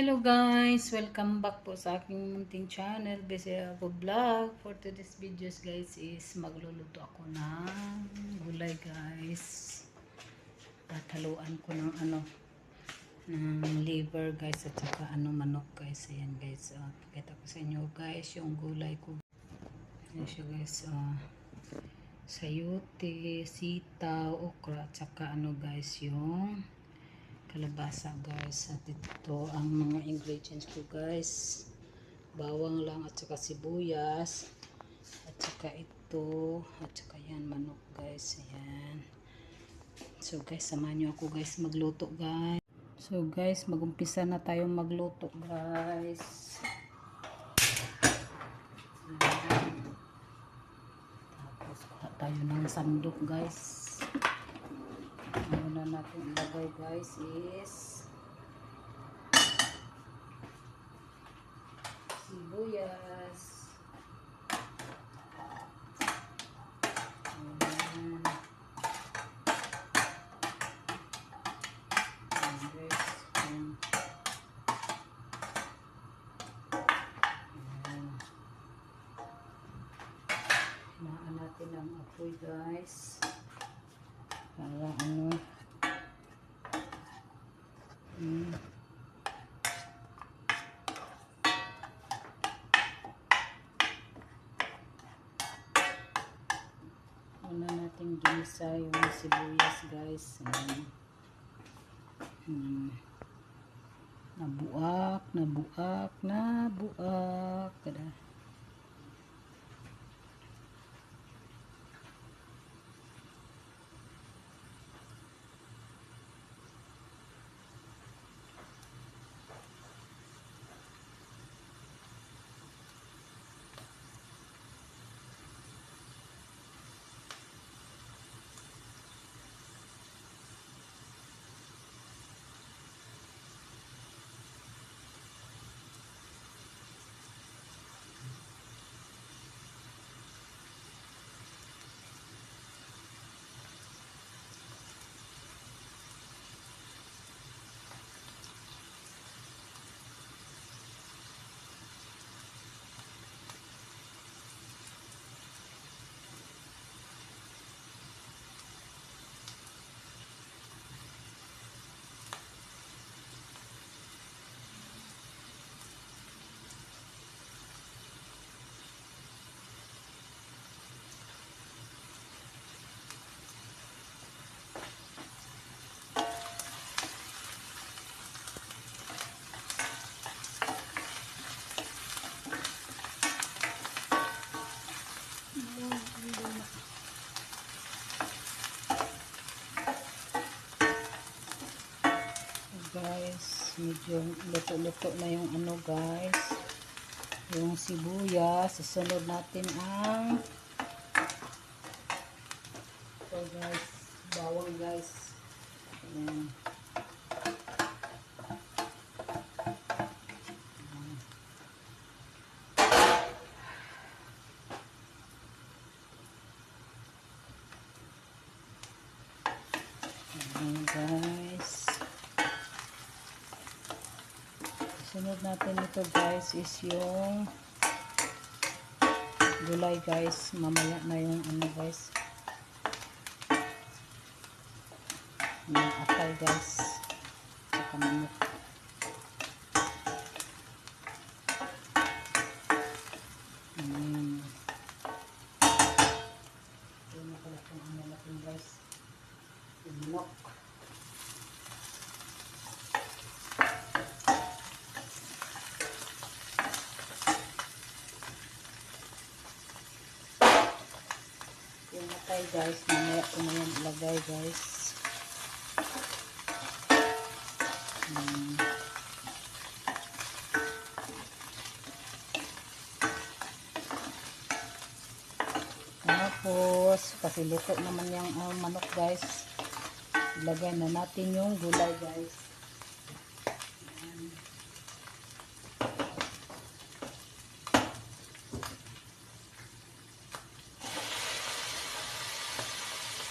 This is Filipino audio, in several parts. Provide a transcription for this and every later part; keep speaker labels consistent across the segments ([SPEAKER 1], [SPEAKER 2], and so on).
[SPEAKER 1] Hello guys! Welcome back po sa aking munting channel, Bisaya ako Vlog. For today's videos guys is magluluto ako ng gulay guys. At haluan ko ng ng liver guys at saka manok guys. Ayan guys. Pakita ko sa inyo guys yung gulay ko. Ayan siya guys. Sayote, sitaw, okra at saka guys yung kalabasa guys. At ito ang mga ingredients ko guys, bawang lang at saka sibuyas at saka ito at saka yan manok guys. Ayan, so guys samahan nyo ako guys magluto guys. So guys magumpisa na tayong magluto guys. Ayan. Tapos kuha tayo ng sandok guys. Muna natin ilagay guys is sibuyas. Ayan. Hinaan natin ang apoy guys para una natin ginisa yung sibuyas guys. Nabuak kada. Guys, medyo luto-luto na yung guys, yung sibuyas. Susunod natin ang guys, bawang guys. Ayan. Ayan guys, sunod natin ito guys is yung gulay guys. Mamaya na yung guys, yung atay guys saka manok. Yun na pala kung natin guys, yung manok. Okay guys, mamaya ko na yan ilagay guys. Tapos kasi luto naman yung manok guys, ilagay na natin yung gulay guys.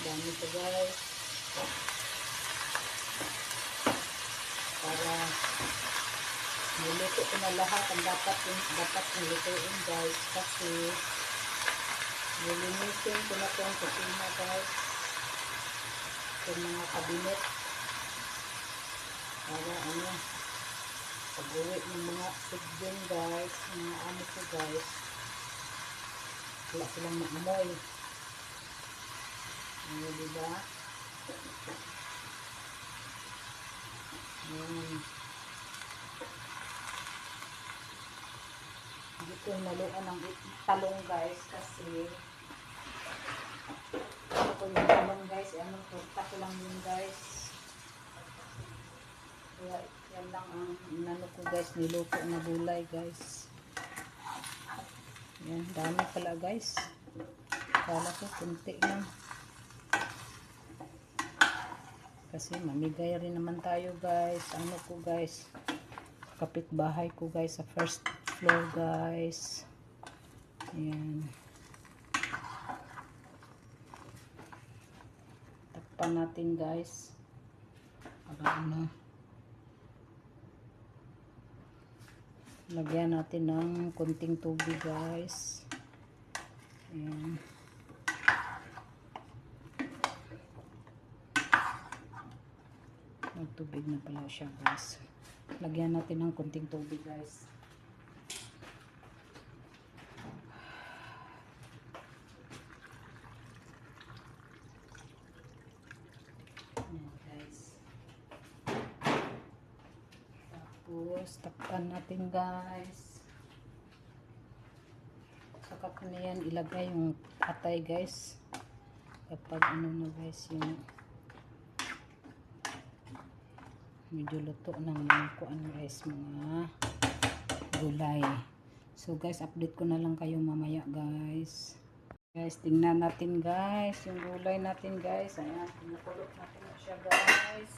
[SPEAKER 1] Dami ito guys. Para niluto ko na lahat ang dapat kong lutuin guys, kasi nilinisin ko na itong kusina guys, itong mga kabinet para ano, pag-uwi ng mga sibling guys, mga amo ko guys, wala silang maamoy. Ano, diba? Hindi ko naluan ng talong guys, kasi ano ko yung talong guys, anong torta ko lang yun guys. Kaya yan lang ang inano ko guys, niluto na gulay guys. Yan, dami pala guys. Kala ko kunti lang. Kasi mamigay rin naman tayo guys. Ano ko guys, kapitbahay ko guys sa first floor guys. Ayan. Takpan natin guys. Para ano, lagyan natin ng konting tubig guys. Ayan. Tubig na pala siya guys. Lagyan natin ng konting tubig guys. Ayan guys. Tapos takpan natin guys. Saka ko na yan ilagay yung atay guys. Kapag ano na guys, yung medyo luto ng mga kuan guys, mga gulay. So guys, update ko na lang kayo mamaya guys. Guys, tingnan natin guys yung gulay natin guys. Ayan, pinukulot natin na siya guys.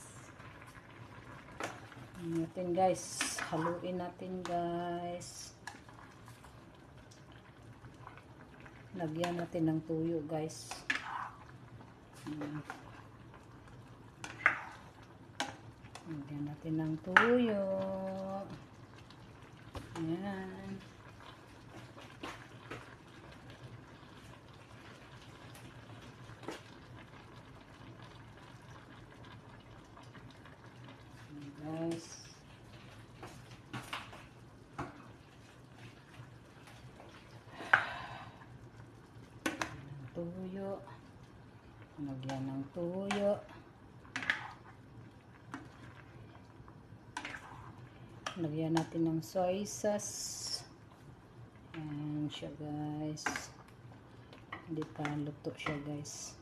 [SPEAKER 1] Natin guys, haluin natin guys. Lagyan natin ng tuyo guys. Lagyan natin ng tuyo. Ayan. Ayan guys. Tuyo. Lagyan ng tuyo. Lagyan natin ng soy sauce. Ayan siya guys. Hindi pa luto siya guys.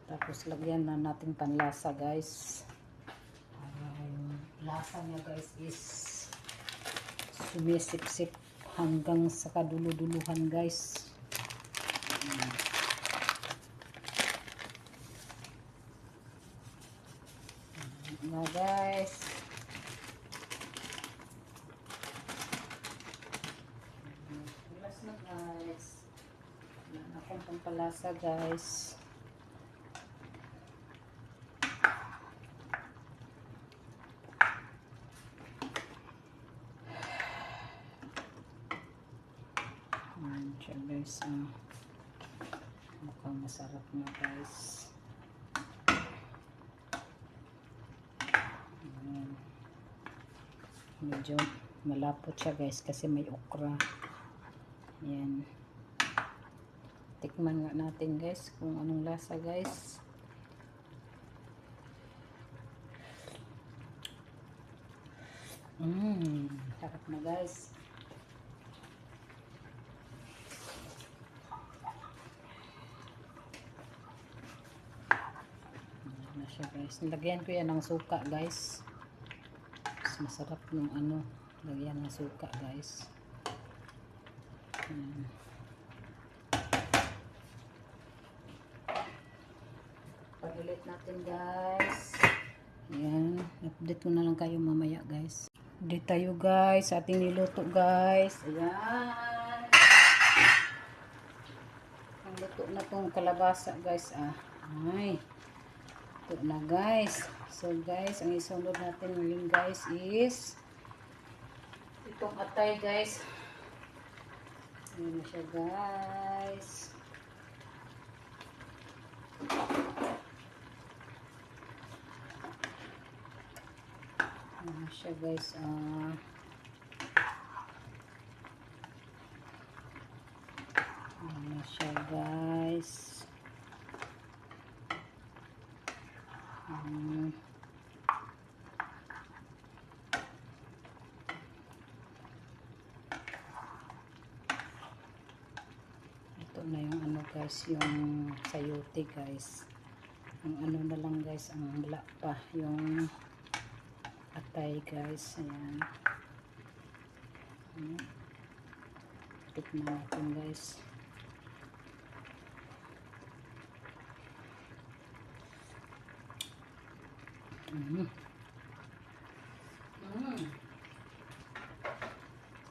[SPEAKER 1] Tapos lagyan na natin panlasa guys. Para yung lasa niya guys is sumisip-sip hanggang sa kaduluduluhan guys. Na guys. Tulas na guys. Yan akong pampalasa guys. Yan siya guys. Mukhang masarap na guys. Medyo malapot siya guys kasi may okra. Yan. Tikman nga natin guys kung anong lasa guys. Sarap na guys. Yan na siya guys. Nilagyan ko yan ng suka guys. Masarap yung ano, lagyan ng suka guys. Ayan. Pag-ulit natin guys. Ayan, update ko na lang kayo mamaya guys. Update tayo guys sa ating niluto guys. Ayan. Ang luto na tong kalabasa guys. Ay. Ito na guys. So guys, ang isunod natin ngayon guys is itong atay guys. Ayan na siya guys. Ayan na siya guys. Ayan na siya guys. Ito na yung ano guys, yung sayote guys. Ang ano na lang guys, ang wala pa yung atay guys. Ayan. Tikman natin guys.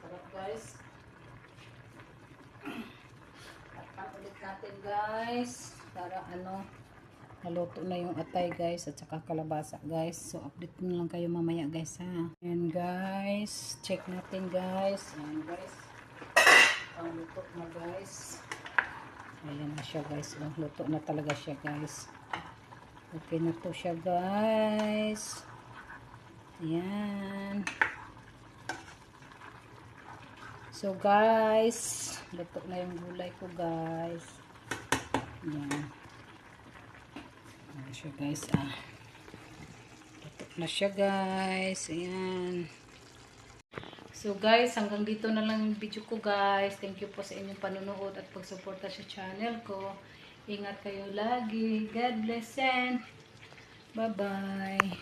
[SPEAKER 1] Sarap guys. At ulit natin guys para ano, naluto na yung atay guys at saka kalabasa guys. So update ko na lang kayo mamaya guys ha. And guys, check natin guys. Ayan guys. Ang luto na guys. Ayan na siya guys. Oh, luto na talaga siya guys. Okay na to siya guys. Ayan. So guys, luto na yung gulay ko guys. Ayan. Ayan siya guys. Luto na siya guys. Ayan. So guys, hanggang dito na lang yung video ko guys. Thank you po sa inyong panunood at pagsuporta sa channel ko. Ingat kayo lagi. God bless and bye-bye.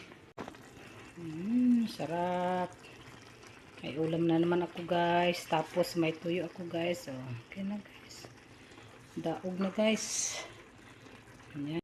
[SPEAKER 1] Sarap. May ulam na naman ako guys. Tapos may tuyo ako guys. So, okay na guys. Daog na guys. Ayan.